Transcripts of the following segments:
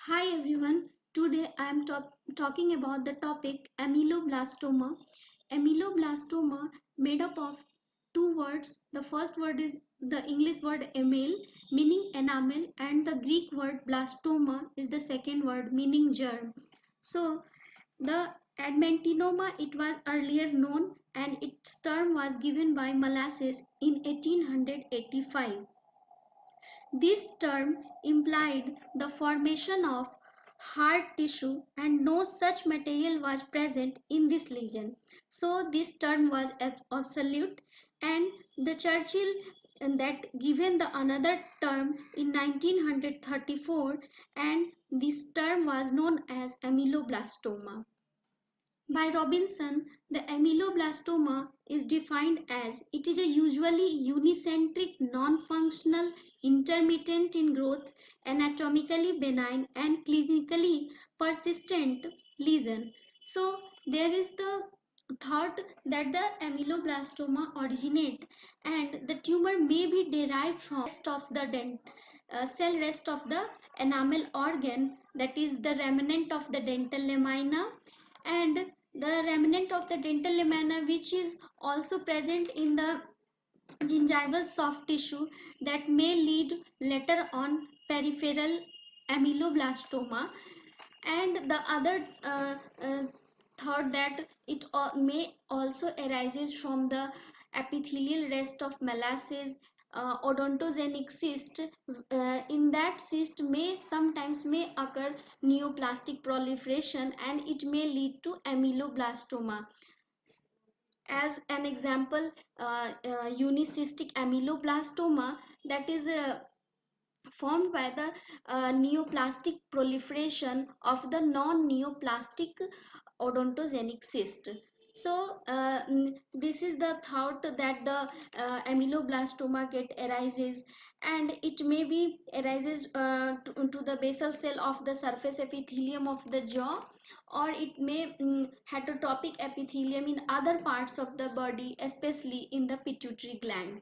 Hi everyone. Today I am talking about the topic ameloblastoma. Ameloblastoma made up of two words. The first word is the English word amel meaning enamel and the Greek word blastoma is the second word meaning germ. So the admentinoma it was earlier known and its term was given by Molasses in 1885. This term implied the formation of hard tissue and no such material was present in this lesion. So this term was obsolete and the Churchill that given the another term in 1934 and this term was known as ameloblastoma. By Robinson, the ameloblastoma is defined as it is a usually unicentric, non-functional, intermittent in growth, anatomically benign and clinically persistent lesion. So there is the thought that the ameloblastoma originate and the tumor may be derived from rest of the cell rest of the enamel organ, that is the remnant of the dental lamina and the remnant of the dental lamina which is also present in the gingival soft tissue that may lead later on peripheral ameloblastoma. And the other thought that it may also arises from the epithelial rest of Molasses odontogenic cyst. In that cyst may sometimes may occur neoplastic proliferation and it may lead to ameloblastoma. As an example, unicystic ameloblastoma that is formed by the neoplastic proliferation of the non-neoplastic odontogenic cyst. So this is the thought that the ameloblastoma get arises and it may be arises to the basal cell of the surface epithelium of the jaw, or it may heterotopic epithelium in other parts of the body, especially in the pituitary gland.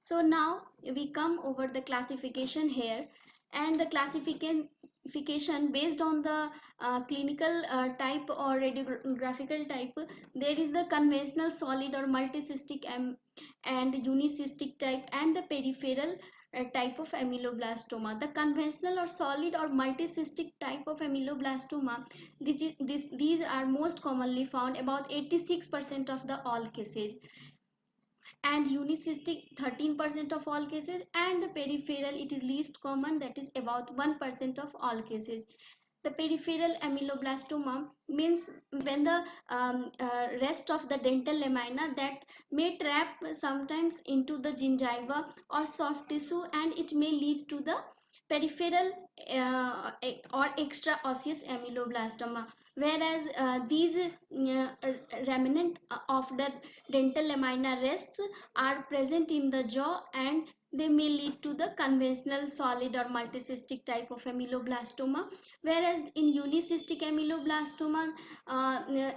So now we come over the classification here, and the classification based on the clinical type or radiographical type. There is the conventional solid or multicystic and unicystic type and the peripheral type of ameloblastoma. The conventional or solid or multicystic type of ameloblastoma, these are most commonly found about 86% of the all cases, and unicystic 13% of all cases, and the peripheral it is least common, that is about 1% of all cases. The peripheral ameloblastoma means when the rest of the dental lamina that may trap sometimes into the gingiva or soft tissue and it may lead to the peripheral or extra osseous ameloblastoma, whereas these remnant of the dental lamina rests are present in the jaw and they may lead to the conventional solid or multicystic type of ameloblastoma. Whereas in unicystic ameloblastoma,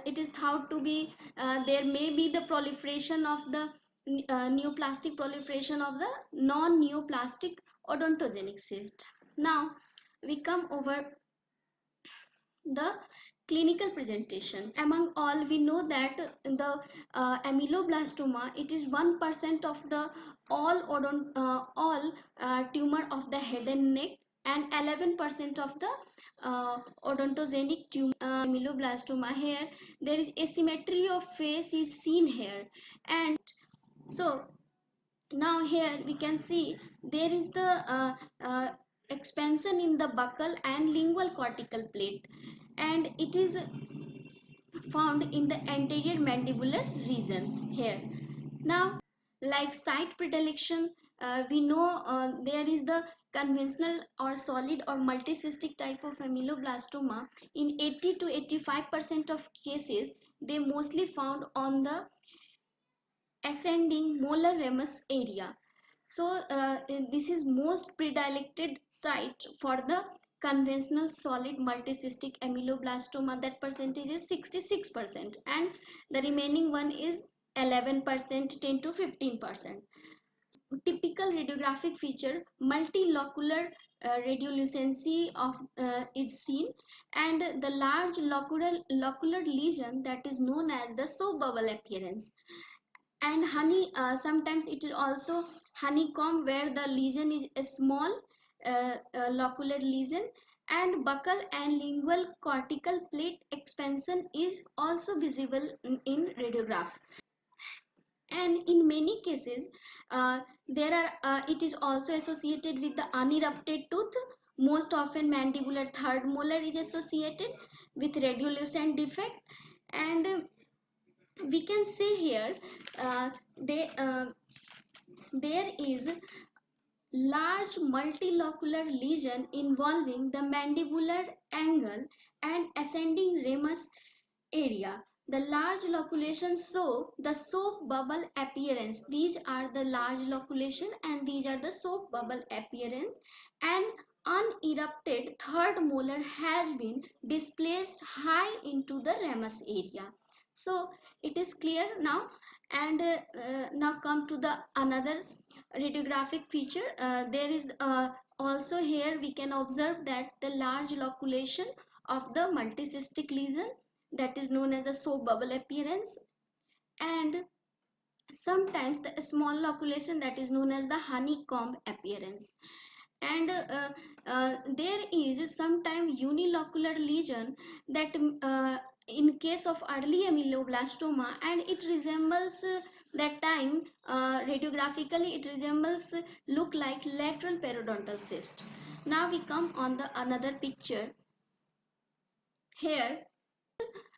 it is thought to be there may be the proliferation of the neoplastic proliferation of the non-neoplastic odontogenic cyst. Now we come over the clinical presentation. Among all, we know that the ameloblastoma it is 1% of the all tumor of the head and neck, and 11% of the odontogenic tumor ameloblastoma. Here there is asymmetry of face is seen here, and so now here we can see there is the expansion in the buccal and lingual cortical plate, and it is found in the anterior mandibular region here. Now, like site predilection, we know there is the conventional or solid or multicystic type of ameloblastoma. In 80 to 85% of cases, they mostly found on the ascending molar ramus area. So this is most predilected site for the conventional solid multicystic ameloblastoma. That percentage is 66% and the remaining one is 11%, 10 to 15%. Typical radiographic feature multilocular radiolucency of is seen, and the large locular lesion that is known as the soap bubble appearance. And sometimes it is also honeycomb, where the lesion is a small locular lesion, and buccal and lingual cortical plate expansion is also visible in radiograph. And in many cases, there are it is also associated with the unerupted tooth. Most often mandibular third molar is associated with radiolucent defect. And we can say here, they there is large multilocular lesion involving the mandibular angle and ascending ramus area. The large loculations show the soap bubble appearance. These are the large loculation and these are the soap bubble appearance. And unerupted third molar has been displaced high into the ramus area. So it is clear now. And now come to the another radiographic feature. There is also here we can observe that the large loculation of the multicystic lesion, that is known as the soap bubble appearance, and sometimes the small loculation that is known as the honeycomb appearance. And there is sometimes unilocular lesion that in case of early ameloblastoma, and it resembles that time radiographically it resembles look like lateral periodontal cyst. Now we come on the another picture. Here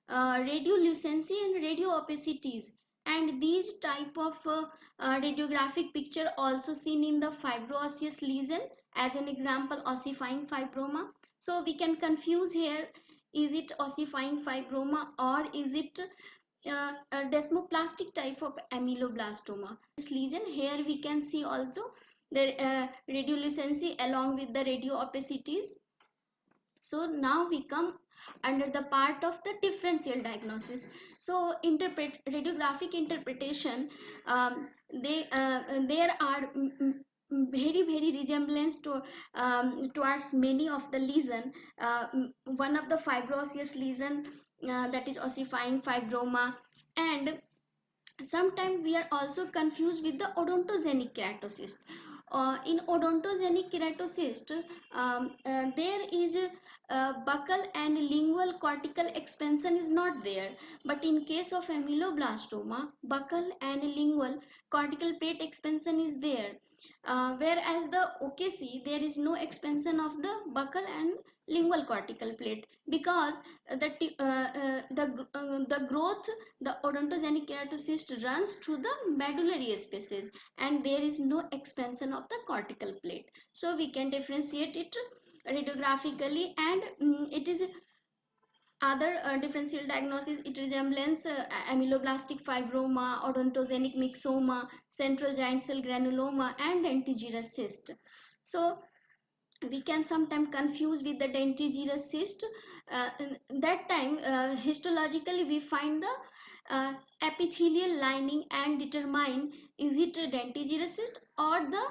radiolucency and radioopacity, and these type of radiographic picture also seen in the fibroosseous lesion, as an example ossifying fibroma. So we can confuse here, is it ossifying fibroma or is it a desmoplastic type of ameloblastoma. This lesion here we can see also the radiolucency along with the radioopacity. So now we come under the part of the differential diagnosis. So radiographic interpretation, there are very resemblance to towards many of the lesion. One of the fibroosseous lesion, that is ossifying fibroma. And sometimes we are also confused with the odontogenic keratocyst. In odontogenic keratocyst, there is buccal and lingual cortical expansion is not there, but in case of ameloblastoma, buccal and lingual cortical plate expansion is there. Whereas the OKC, there is no expansion of the buccal and lingual cortical plate, because the growth, the odontogenic keratocyst runs through the medullary spaces and there is no expansion of the cortical plate. So we can differentiate it radiographically. And it is other differential diagnosis, it resembles ameloblastic fibroma, odontogenic myxoma, central giant cell granuloma, and dentigerous cyst. So we can sometimes confuse with the dentigerous cyst. That time histologically we find the epithelial lining and determine is it a dentigerous cyst or the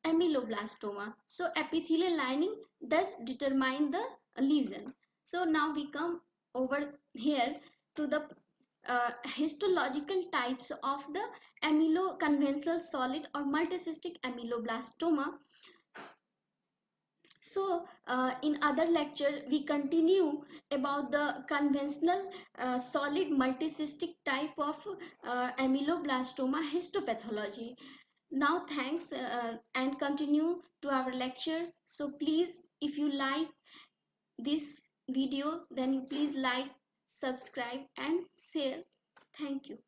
ameloblastoma. So epithelial lining does determine the lesion. So now we come over here to the histological types of the conventional solid or multicystic ameloblastoma. So in other lecture we continue about the conventional solid multicystic type of ameloblastoma histopathology. Now thanks, and continue to our lecture. So please, if you like this video, then you please like, subscribe and share. Thank you.